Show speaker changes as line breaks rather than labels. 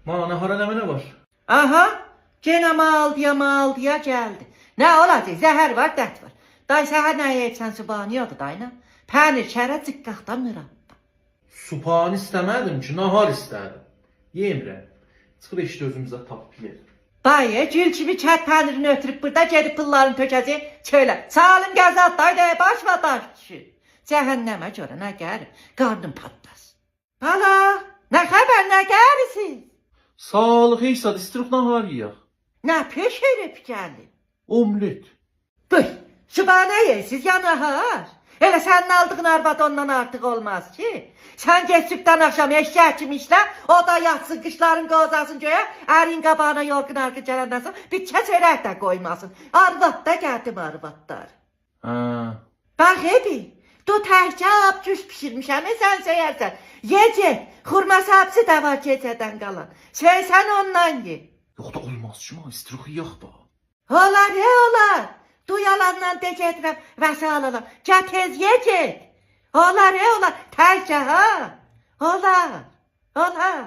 Mana nahar eləmə nə var?
Aha, gene mal diye geldi. Ne olacak? Zəhər var, dert var. Day səhər nə yeyirsən subaniyadır dayına? Pənir, şərə, cıqqaqdan mürəbbə.
Supan istəmədim ki, nahar istədim. Yemirəm. Çıxır eşit özümüzə tapıb yer.
Dayı, gül kimi kət pənirini ötürüb burada gedib pullarını tökəcək. Çöylə, salim gəzat dayı, başma daş düşür. Cəhənnəmə görə nə gəlir? Qarnım patlasın. Hala, nə xəbər, nə gəlirsiniz?
Sağlıq heysad, istiruq nahar yiyək.
Nə pişirib gəldi?
Omlet.
Duy, subana yersiz ya nahar. Elə sənin aldığın arvad ondan artıq olmaz ki. Sən get sübdən axşam eşkək kimi işlə, o da yatsın, qışların qozasın göyə, ərin qabağına yorğun arqı gələndən sonra bir kəsərək də qoymasın. Arvad da gəldim arvadlar. Bax ebi, du təhcə abcüş pişirmişəm, sən seyərsən. Yecək, xurma sabzı da var gecədən qalan. Sən ondan ye.
Yox da olmaz ki, istiruq yiyək da.
Olar, olar. Du yalandan de gedirəm, vəsə alalım. Gəl tez yecək. Olar, olar. Təhcə ha. Olar, olar.